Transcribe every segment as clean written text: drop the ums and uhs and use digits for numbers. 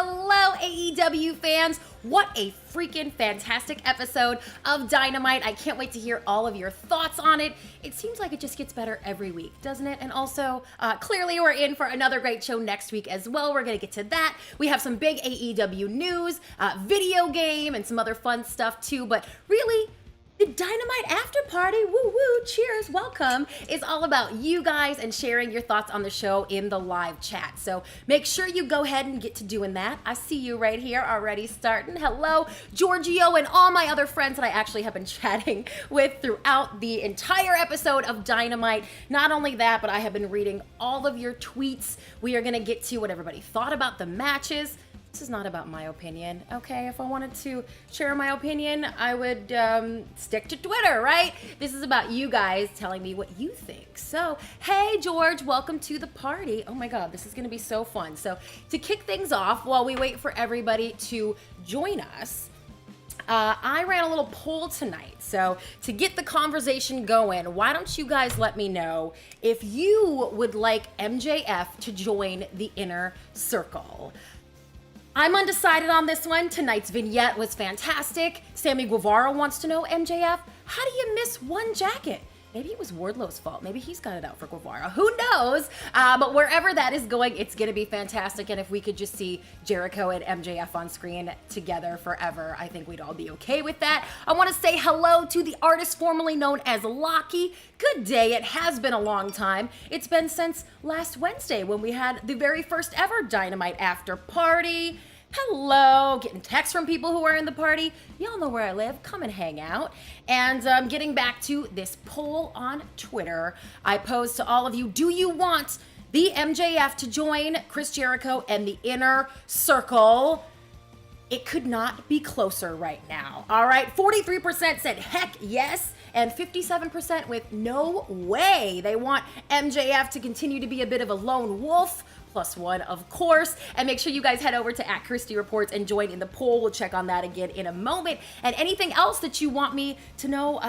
hello, AEW fans. What a freaking fantastic episode of Dynamite. I can't wait to hear all of your thoughts on it. It seems like it just gets better every week, doesn't it? And also, clearly we're in for another great show next week as well. We're going to get to that. We have some big AEW news, video game, and some other fun stuff too. But really, the Dynamite after party, woo woo, cheers, welcome, is all about you guys and sharing your thoughts on the show in the live chat. So make sure you go ahead and get to doing that. I see you right here already starting. Hello, Giorgio and all my other friends that I actually have been chatting with throughout the entire episode of Dynamite. Not only that, but I have been reading all of your tweets. We are going to get to what everybody thought about the matches. This is not about my opinion, okay? If I wanted to share my opinion, I would stick to Twitter, right? This is about you guys telling me what you think. So, hey, George, welcome to the party. Oh my God, this is gonna be so fun. So, to kick things off, while we wait for everybody to join us, I ran a little poll tonight. So, to get the conversation going, why don't you guys let me know if you would like MJF to join the Inner Circle? I'm undecided on this one. Tonight's vignette was fantastic. Sammy Guevara wants to know, MJF, how do you miss one jacket? Maybe it was Wardlow's fault. Maybe he's got it out for Guevara. Who knows? But wherever that is going, it's going to be fantastic. And if we could just see Jericho and MJF on screen together forever, I think we'd all be okay with that. I want to say hello to the artist formerly known as Locky. Good day. It has been a long time. It's been since last Wednesday when we had the very first ever Dynamite after party. Hello, getting texts from people who are in the party. Y'all know where I live. Come and hang out. And getting back to this poll on Twitter, I posed to all of you, do you want the MJF to join Chris Jericho and the Inner Circle? It could not be closer right now. All right, 43% said heck yes, and 57% with no way. They want MJF to continue to be a bit of a lone wolf. +1, of course. And make sure you guys head over to @ChristyReports and join in the poll. We'll check on that again in a moment. And anything else that you want me to know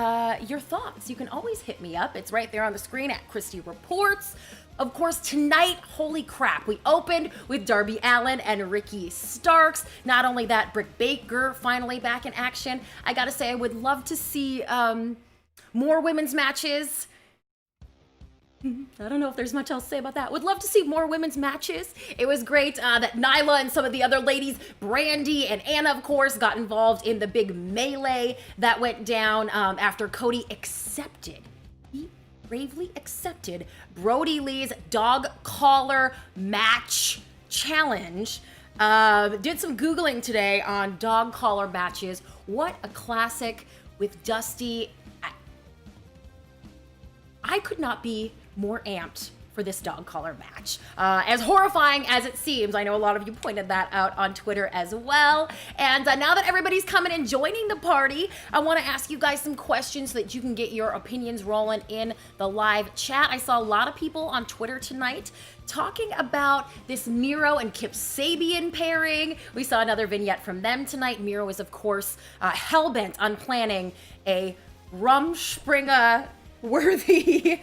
your thoughts, you can always hit me up. It's right there on the screen @ChristyReports. Of course, tonight, holy crap, we opened with Darby Allin and Ricky Starks. Not only that, Britt Baker finally back in action. I gotta say, I would love to see more women's matches. I don't know if there's much else to say about that. Would love to see more women's matches. It was great that Nyla and some of the other ladies, Brandy and Anna, of course, got involved in the big melee that went down after Cody He bravely accepted Brodie Lee's dog collar match challenge. Did some Googling today on dog collar matches. What a classic with Dusty. I could not be more amped for this dog collar match. As horrifying as it seems, I know a lot of you pointed that out on Twitter as well. And now that everybody's coming and joining the party, I want to ask you guys some questions so that you can get your opinions rolling in the live chat. I saw a lot of people on Twitter tonight talking about this Miro and Kip Sabian pairing. We saw another vignette from them tonight. Miro is, of course, hell-bent on planning a Rumspringa worthy,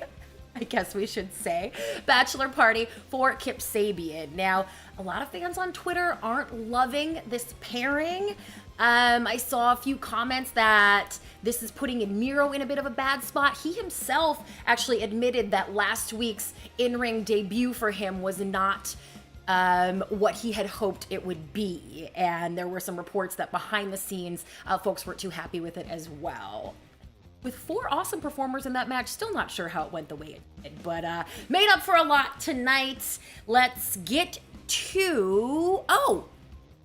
I guess we should say, bachelor party for Kip Sabian. Now, a lot of fans on Twitter aren't loving this pairing. I saw a few comments that this is putting Miro in a bit of a bad spot. He himself actually admitted that last week's in-ring debut for him was not what he had hoped it would be. And there were some reports that behind the scenes, folks weren't too happy with it as well. With 4 awesome performers in that match, still not sure how it went the way it did, but made up for a lot tonight. Let's get to,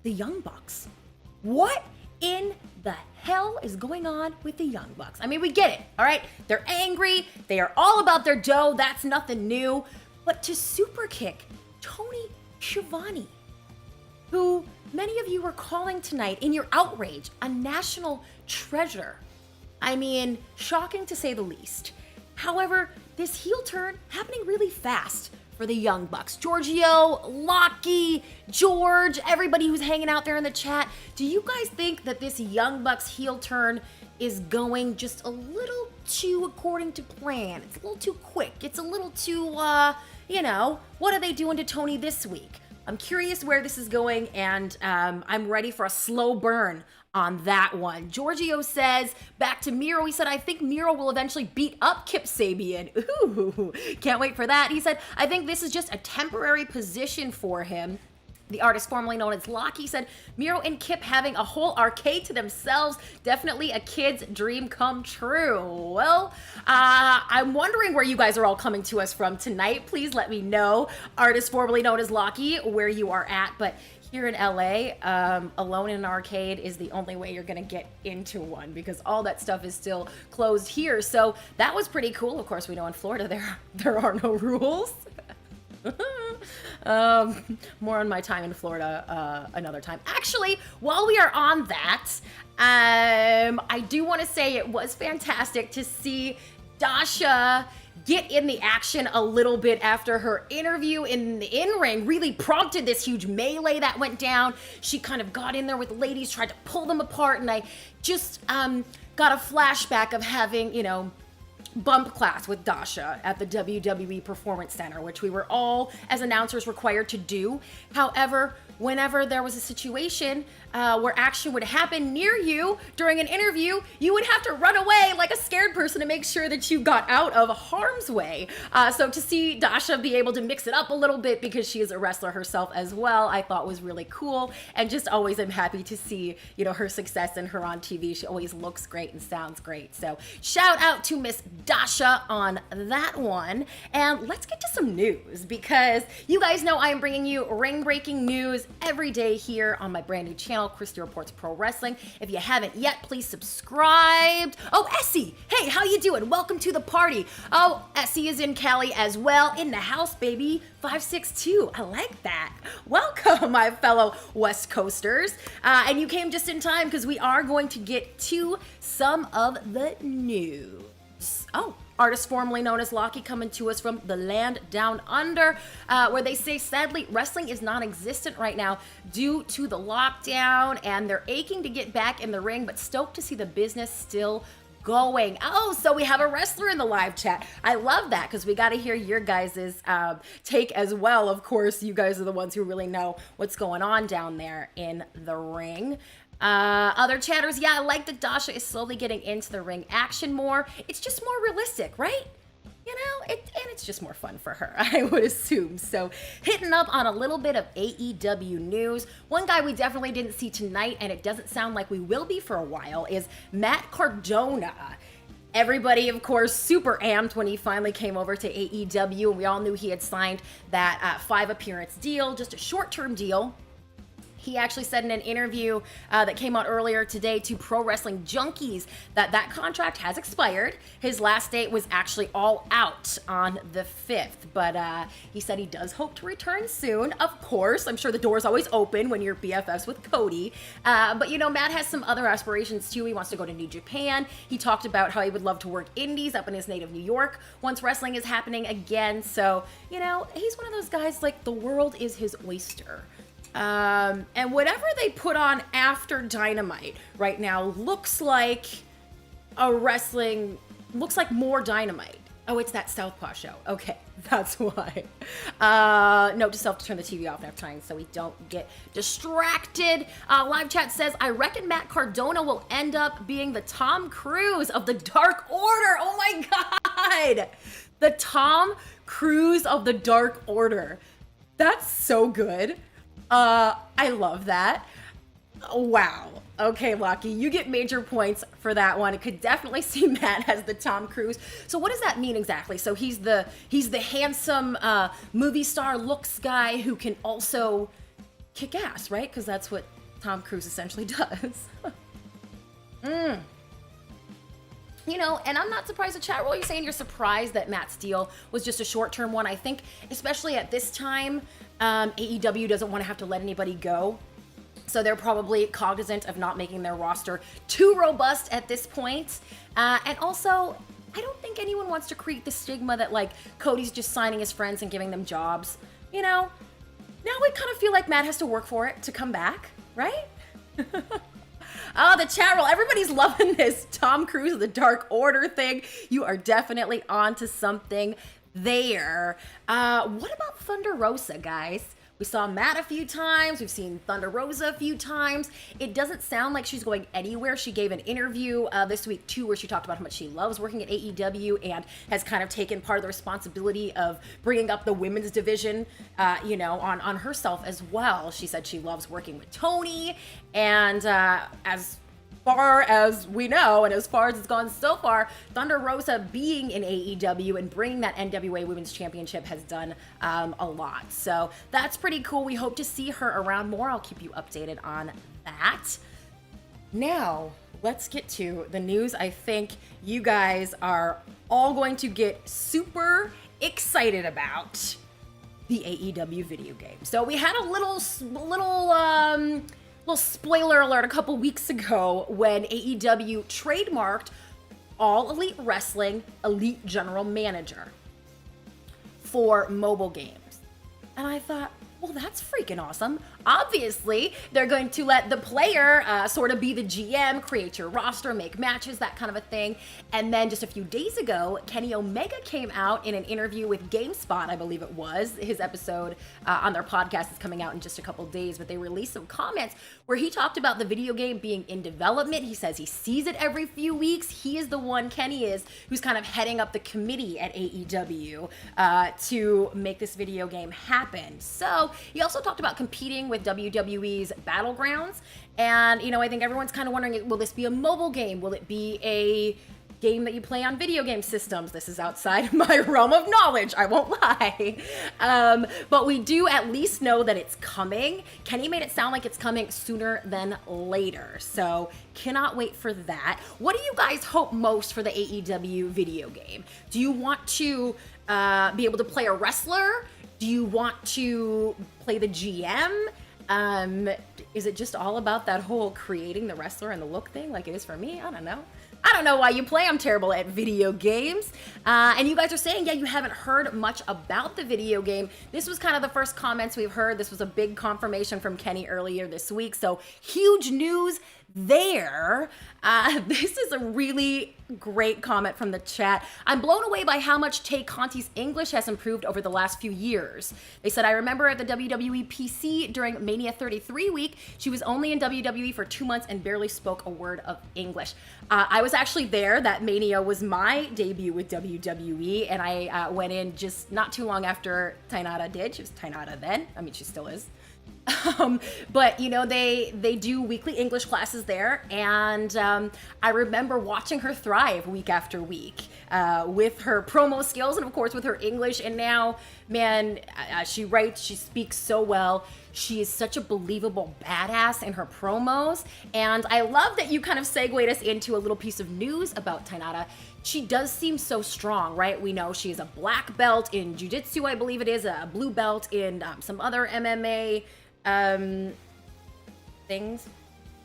the Young Bucks. What in the hell is going on with the Young Bucks? I mean, we get it, all right? They're angry. They are all about their dough. That's nothing new. But to super kick Tony Schiavone, who many of you were calling tonight in your outrage a national treasure. I mean, shocking to say the least. However, this heel turn happening really fast for the Young Bucks. Giorgio, Locky, George, everybody who's hanging out there in the chat, do you guys think that this Young Bucks heel turn is going just a little too according to plan? It's a little too quick. It's a little too, what are they doing to Tony this week? I'm curious where this is going, and I'm ready for a slow burn on that one. Giorgio says, back to Miro, he said, I think Miro will eventually beat up Kip Sabian. Ooh, can't wait for that. He said, I think this is just a temporary position for him. The artist formerly known as Locky said, Miro and Kip having a whole arcade to themselves, definitely a kid's dream come true. Well, I'm wondering where you guys are all coming to us from tonight. Please let me know, artist formerly known as Locky, where you are at. But here in LA, alone in an arcade is the only way you're gonna get into one, because all that stuff is still closed here. So that was pretty cool. Of course, we know in Florida there are no rules. More on my time in Florida another time. Actually, while we are on that, I do want to say it was fantastic to see Dasha get in the action a little bit after her interview in the in-ring. Really prompted this huge melee that went down. She kind of got in there with the ladies, tried to pull them apart, and I just got a flashback of having, bump class with Dasha at the WWE Performance Center, which we were all, as announcers, required to do. However, whenever there was a situation where action would happen near you during an interview, you would have to run away like a scared person to make sure that you got out of harm's way. So to see Dasha be able to mix it up a little bit, because she is a wrestler herself as well, I thought was really cool. And just always am happy to see, her success and her on TV. She always looks great and sounds great. So shout out to Miss Dasha on that one. And let's get to some news, because you guys know I am bringing you ring-breaking news every day here on my brand new channel, Christy Reports Pro Wrestling. If you haven't yet, please subscribe. Oh, Essie, hey, how you doing? Welcome to the party. Oh, Essie is in Cali as well, in the house, baby. 562, I like that. Welcome, my fellow West Coasters. And you came just in time, because we are going to get to some of the news. Oh, artist formerly known as Locky coming to us from the land down under, where they say, sadly, wrestling is non-existent right now due to the lockdown, and they're aching to get back in the ring, but stoked to see the business still going. Oh, so we have a wrestler in the live chat. I love that, because we got to hear your guys' take as well. Of course, you guys are the ones who really know what's going on down there in the ring. Other chatters, yeah, I like that Dasha is slowly getting into the ring action more. It's just more realistic, right? And it's just more fun for her, I would assume. So hitting up on a little bit of AEW news. One guy we definitely didn't see tonight, and it doesn't sound like we will be for a while, is Matt Cardona. Everybody, of course, super amped when he finally came over to AEW, and we all knew he had signed that 5-appearance deal, just a short-term deal. He actually said in an interview that came out earlier today to Pro Wrestling Junkies that contract has expired. His last date was actually All Out on the 5th, but he said he does hope to return soon. Of course, I'm sure the door's always open when you're BFFs with Cody. But Matt has some other aspirations too. He wants to go to New Japan. He talked about how he would love to work indies up in his native New York once wrestling is happening again. So, he's one of those guys, like, the world is his oyster. And whatever they put on after Dynamite right now looks like more Dynamite. Oh, it's that Southpaw show. Okay, that's why. Note to self to turn the TV off next time so we don't get distracted. Live chat says, I reckon Matt Cardona will end up being the Tom Cruise of the Dark Order. Oh my God. The Tom Cruise of the Dark Order. That's so good. I love that. Wow. Okay, Locky, you get major points for that one. It could definitely see Matt as the Tom Cruise. So what does that mean exactly? So he's the handsome movie star looks guy who can also kick ass, right? Because that's what Tom Cruise essentially does. And I'm not surprised. The chat roll, you're saying you're surprised that Matt's deal was just a short-term one. I think, especially at this time, AEW doesn't want to have to let anybody go. So they're probably cognizant of not making their roster too robust at this point. And also, I don't think anyone wants to create the stigma that, like, Cody's just signing his friends and giving them jobs. Now we kind of feel like Matt has to work for it to come back, right? Oh, the chat roll. Everybody's loving this Tom Cruise of the Dark Order thing. You are definitely on to something there. What about Thunder Rosa, guys? We saw Matt a few times. We've seen Thunder Rosa a few times. It doesn't sound like she's going anywhere. She gave an interview this week too, where she talked about how much she loves working at AEW and has kind of taken part of the responsibility of bringing up the women's division, on herself as well. She said she loves working with Tony, and as far as we know, and as far as it's gone so far, Thunder Rosa being in AEW and bringing that NWA Women's Championship has done a lot. So that's pretty cool. We hope to see her around more. I'll keep you updated on that. Now, let's get to the news. I think you guys are all going to get super excited about the AEW video game. So we had a little spoiler alert a couple weeks ago when AEW trademarked All Elite Wrestling Elite General Manager for mobile games. And I thought, well, that's freaking awesome. Obviously, they're going to let the player sort of be the GM, create your roster, make matches, that kind of a thing. And then just a few days ago, Kenny Omega came out in an interview with GameSpot, I believe it was. His episode on their podcast is coming out in just a couple days, but they released some comments where he talked about the video game being in development. He says he sees it every few weeks. He is the one, Kenny is, who's kind of heading up the committee at AEW to make this video game happen. So he also talked about competing with WWE's Battlegrounds. And, I think everyone's kind of wondering, will this be a mobile game? Will it be a game that you play on video game systems? This is outside of my realm of knowledge, I won't lie. But we do at least know that it's coming. Kenny made it sound like it's coming sooner than later. So cannot wait for that. What do you guys hope most for the AEW video game? Do you want to be able to play a wrestler? Do you want to play the GM? Is it just all about that whole creating the wrestler and the look thing like it is for me? I don't know. I don't know why you play. I'm terrible at video games. And you guys are saying, yeah, you haven't heard much about the video game. This was kind of the first comments we've heard. This was a big confirmation from Kenny earlier this week. So huge news there. This is a really great comment from the chat. I'm blown away by how much Tay Conti's English has improved over the last few years. They said, I remember at the WWE PC during Mania 33 week, she was only in WWE for 2 months and barely spoke a word of English. I was actually there. That Mania was my debut with WWE, and I went in just not too long after Tainara did. She was Tainara then. I mean, she still is. But they do weekly English classes there, and I remember watching her thrive week after week with her promo skills and of course with her English. And now, man, she writes, she speaks so well. She is such a believable badass in her promos, and I love that you kind of segued us into a little piece of news about Tainara. She does seem so strong, right? We know she is a black belt in jiu-jitsu, I believe it is, a blue belt in some other MMA things.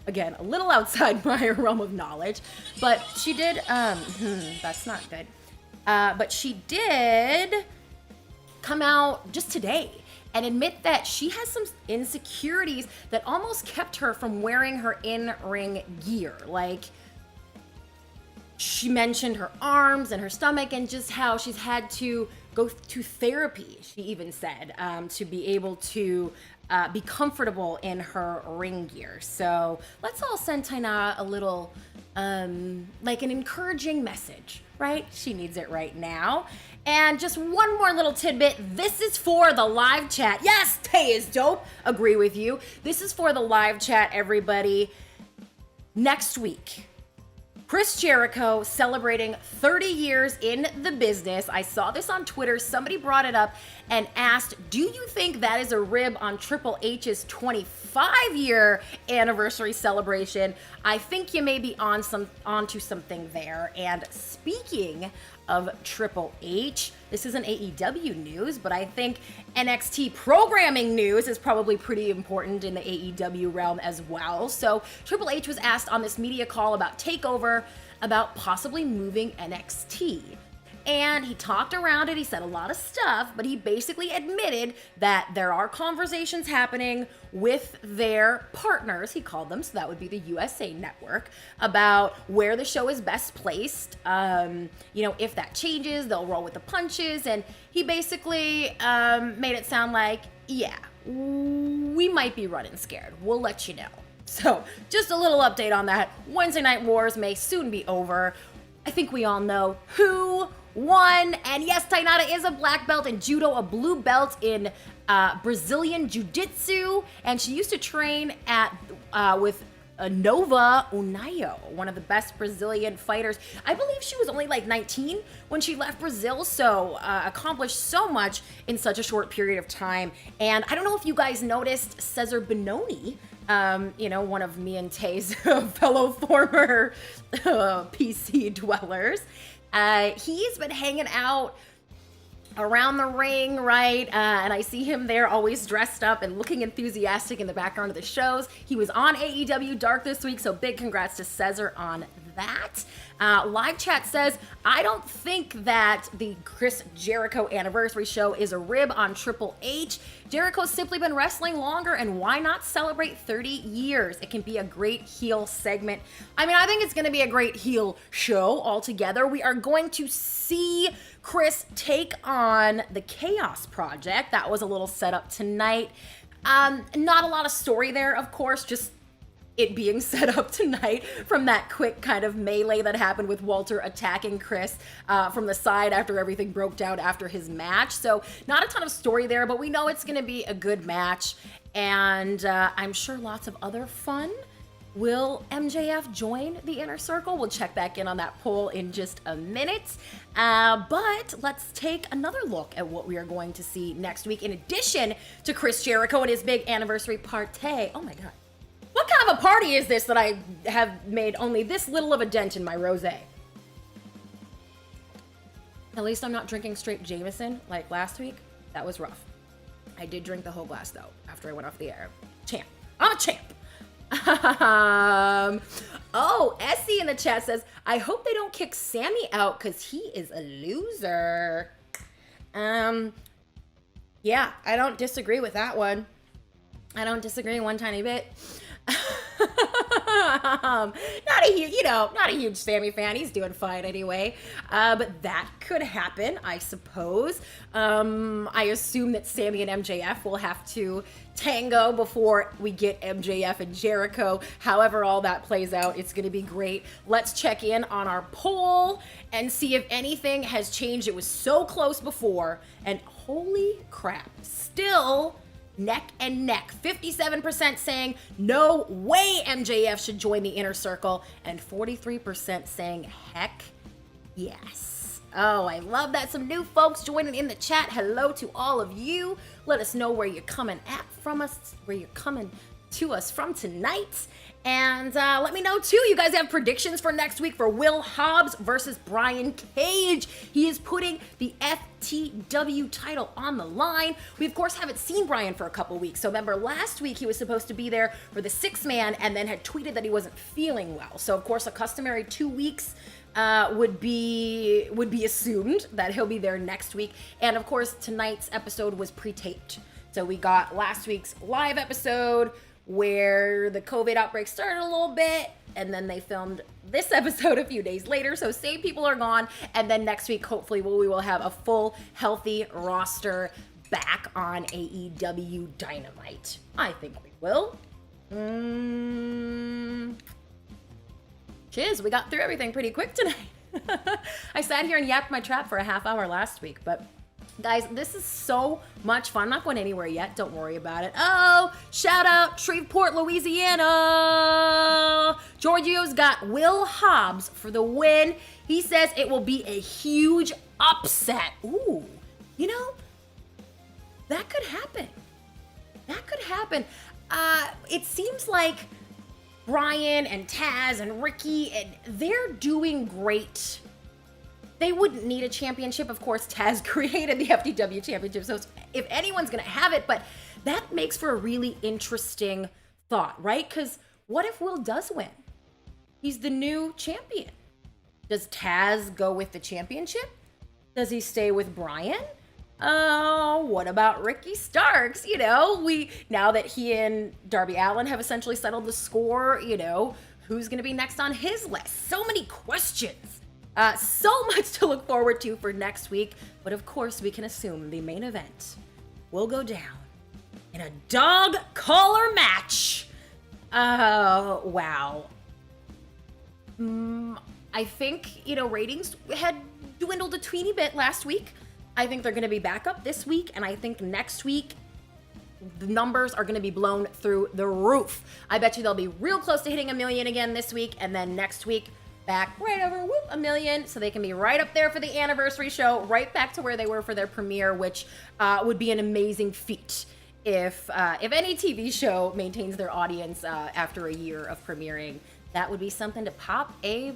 Again, a little outside my realm of knowledge, but she did, that's not good. But she did come out just today and admit that she has some insecurities that almost kept her from wearing her in-ring gear. Like, she mentioned her arms and her stomach and just how she's had to go to therapy, she even said, to be able to be comfortable in her ring gear. So let's all send Tainara a little, like an encouraging message, right? She needs it right now. And just one more little tidbit. This is for the live chat. Yes, Tay is dope. Agree with you. This is for the live chat, everybody. Next week, Chris Jericho celebrating 30 years in the business. I saw this on Twitter. Somebody brought it up and asked, do you think that is a rib on Triple H's 25-year anniversary celebration? I think you may be onto something there. And speaking of Triple H, this isn't AEW news, but I think NXT programming news is probably pretty important in the AEW realm as well. So Triple H was asked on this media call about TakeOver about possibly moving NXT. And he talked around it, he said a lot of stuff, but he basically admitted that there are conversations happening with their partners, he called them, so that would be the USA Network, about where the show is best placed. If that changes, they'll roll with the punches, and he basically made it sound like, yeah, we might be running scared. We'll let you know. So, just a little update on that. Wednesday Night Wars may soon be over. I think we all know who won. And yes, Tainara is a black belt in judo, a blue belt in Brazilian jiu-jitsu, and she used to train at with Nova Unayo, one of the best Brazilian fighters. I believe she was only like 19 when she left Brazil, so accomplished so much in such a short period of time. And I don't know if you guys noticed Cesar Bononi, one of me and Tay's fellow former PC dwellers. He's been hanging out around the ring, right? And I see him there always dressed up and looking enthusiastic in the background of the shows. He was on AEW Dark this week, so big congrats to Cesar on that. Live chat says, I don't think that the Chris Jericho anniversary show is a rib on Triple H. Jericho's simply been wrestling longer, and why not celebrate 30 years? It can be a great heel segment. I mean, I think it's going to be a great heel show altogether. We are going to see Chris take on the Chaos Project. That was a little setup tonight. Not a lot of story there, of course, just it being set up tonight from that quick kind of melee that happened with Walter attacking Chris from the side after everything broke down after his match. So not a ton of story there, but we know it's going to be a good match, and I'm sure lots of other fun. Will MJF join the Inner Circle? We'll check back in on that poll in just a minute. But let's take another look at what we are going to see next week in addition to Chris Jericho and his big anniversary party. Oh my God. What kind of a party is this that I have made only this little of a dent in my rosé? At least I'm not drinking straight Jameson like last week. That was rough. I did drink the whole glass though after I went off the air. Champ. I'm a champ. Essie in the chat says, I hope they don't kick Sammy out because he is a loser. Yeah, I don't disagree with that one. I don't disagree one tiny bit. Not a huge Sammy fan. He's doing fine anyway. But that could happen, I suppose. I assume that Sammy and MJF will have to tango before we get MJF and Jericho. However all that plays out, it's going to be great. Let's check in on our poll and see if anything has changed. It was so close before, and holy crap, still neck and neck. 57% saying no way MJF should join the Inner Circle, and 43% saying heck yes. Oh, I love that. Some new folks joining in the chat. Hello to all of you. Let us know where you're coming to us from tonight. And let me know too, you guys have predictions for next week for Will Hobbs versus Brian Cage. He is putting the FTW title on the line. We of course haven't seen Brian for a couple weeks. So remember last week he was supposed to be there for the 6-man and then had tweeted that he wasn't feeling well. So of course a customary 2 weeks would be assumed that he'll be there next week. And of course tonight's episode was pre-taped. So we got last week's live episode where the COVID outbreak started a little bit, and then they filmed this episode a few days later. So same people are gone, and then next week hopefully we will have a full healthy roster back on AEW Dynamite. I think we will. Chiz, we got through everything pretty quick tonight. I sat here and yapped my trap for a half hour last week, but guys, this is so much fun. I'm not going anywhere yet. Don't worry about it. Oh, shout out Shreveport, Louisiana. Giorgio's got Will Hobbs for the win. He says it will be a huge upset. Ooh, that could happen. It seems like Brian and Taz and Ricky, they're doing great. They wouldn't need a championship. Of course, Taz created the FTW championship, so if anyone's going to have it, but that makes for a really interesting thought, right? Because what if Will does win? He's the new champion. Does Taz go with the championship? Does he stay with Brian? Oh, what about Ricky Starks? Now that he and Darby Allin have essentially settled the score, who's going to be next on his list? So many questions. So much to look forward to for next week, but of course we can assume the main event will go down in a dog collar match. Wow. I think, ratings had dwindled a teeny bit last week. I think they're going to be back up this week, and I think next week the numbers are going to be blown through the roof. I bet you they'll be real close to hitting 1 million again this week, and then next week back right over 1 million, so they can be right up there for the anniversary show, right back to where they were for their premiere, which would be an amazing feat if any TV show maintains their audience after a year of premiering. That would be something to pop a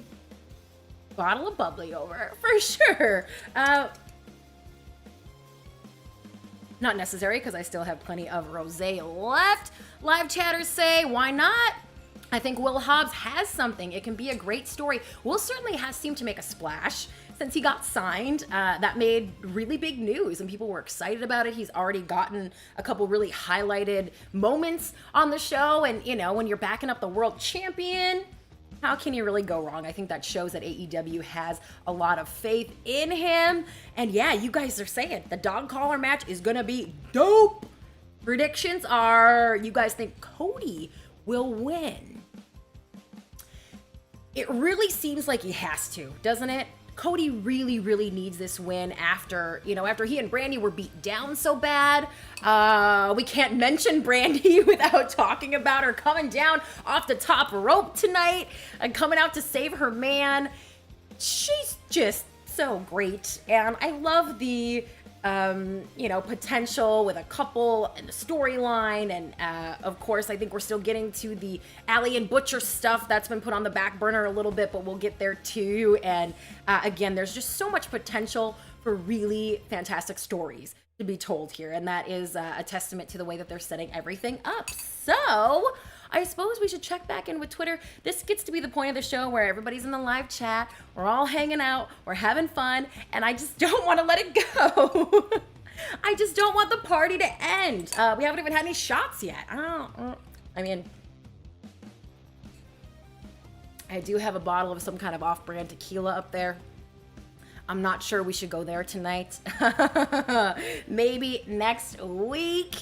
bottle of bubbly over, for sure. Not necessary, because I still have plenty of rosé left. Live chatters say, why not? I think Will Hobbs has something. It can be a great story. Will certainly has seemed to make a splash since he got signed. That made really big news, and people were excited about it. He's already gotten a couple really highlighted moments on the show, and when you're backing up the world champion, how can you really go wrong? I think that shows that AEW has a lot of faith in him. And yeah, you guys are saying the dog collar match is gonna be dope. Predictions are, you guys think Cody will win? It really seems like he has to, doesn't it? Cody really, really needs this win after he and Brandi were beat down so bad. We can't mention Brandi without talking about her coming down off the top rope tonight and coming out to save her man. She's just so great. And I love the, potential with a couple and the storyline. And of course, I think we're still getting to the Alley and Butcher stuff that's been put on the back burner a little bit, but we'll get there too. And again, there's just so much potential for really fantastic stories to be told here. And that is a testament to the way that they're setting everything up. So I suppose we should check back in with Twitter. This gets to be the point of the show where everybody's in the live chat. We're all hanging out. We're having fun. And I just don't want to let it go. I just don't want the party to end. We haven't even had any shots yet. I do have a bottle of some kind of off-brand tequila up there. I'm not sure we should go there tonight. Maybe next week.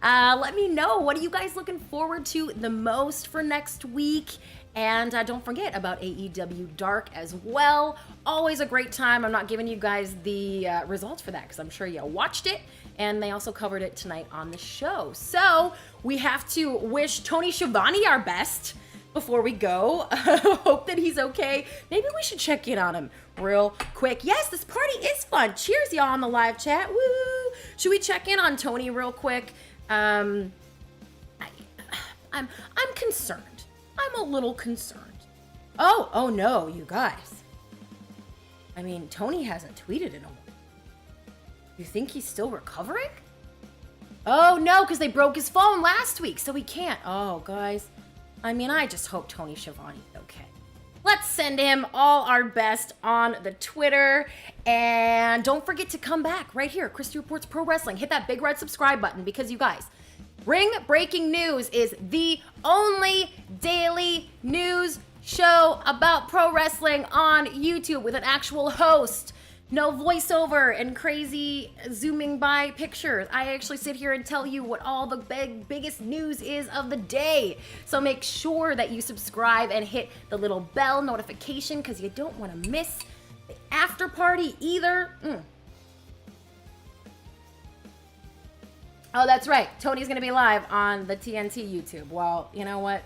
Let me know, what are you guys looking forward to the most for next week? And don't forget about AEW Dark as well. Always a great time. I'm not giving you guys the results for that because I'm sure you watched it. And they also covered it tonight on the show. So we have to wish Tony Schiavone our best before we go. Hope that he's okay. Maybe we should check in on him real quick. Yes, this party is fun. Cheers, y'all, on the live chat. Woo! Should we check in on Tony real quick? I'm concerned. I'm a little concerned. Oh no, you guys. I mean, Tony hasn't tweeted in a while. You think he's still recovering? Oh no, because they broke his phone last week, so he can't. Oh, guys. I mean, I just hope Tony Schiavone's okay. Let's send him all our best on the Twitter. And don't forget to come back right here, Christy Reports Pro Wrestling. Hit that big red subscribe button because, you guys, Ring Breaking News is the only daily news show about pro wrestling on YouTube with an actual host. No voiceover and crazy zooming by pictures. I actually sit here and tell you what all the biggest news is of the day. So make sure that you subscribe and hit the little bell notification because you don't want to miss the after party either. Oh, that's right. Tony's going to be live on the TNT YouTube. Well, you know what?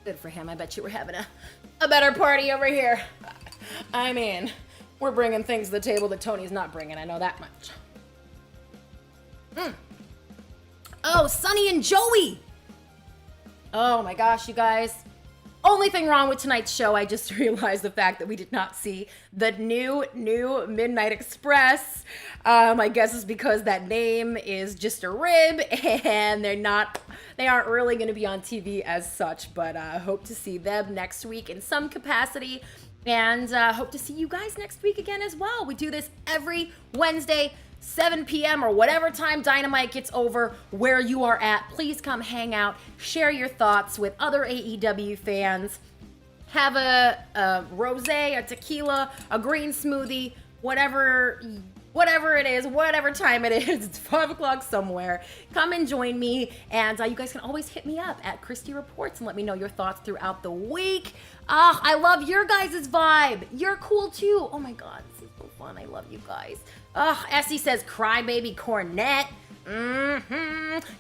Good for him. I bet you we're having a better party over here. I mean, we're bringing things to the table that Tony's not bringing. I know that much. Oh, Sonny and Joey. Oh my gosh, you guys. Only thing wrong with tonight's show, I just realized the fact that we did not see the new Midnight Express. I guess it's because that name is just a rib and they aren't really going to be on TV as such, but hope to see them next week in some capacity. And hope to see you guys next week again as well. We do this every Wednesday, 7 p.m. or whatever time Dynamite gets over where you are at. Please come hang out, share your thoughts with other AEW fans. Have a rosé, a tequila, a green smoothie, whatever whatever it is, whatever time it is, it's 5 o'clock somewhere. Come and join me, and you guys can always hit me up at Christy Reports and let me know your thoughts throughout the week. I love your guys' vibe. You're cool too. Oh my God, this is so fun. I love you guys. Essie says, Crybaby Cornette.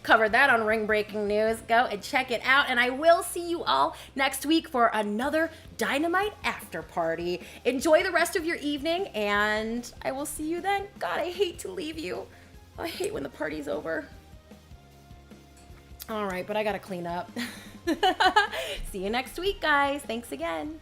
Covered that on Ring Breaking News. Go and check it out. And I will see you all next week for another Dynamite after party. Enjoy the rest of your evening, and I will see you then. God, I hate to leave you. I hate when the party's over. All right, but I gotta clean up. See you next week, guys. Thanks again.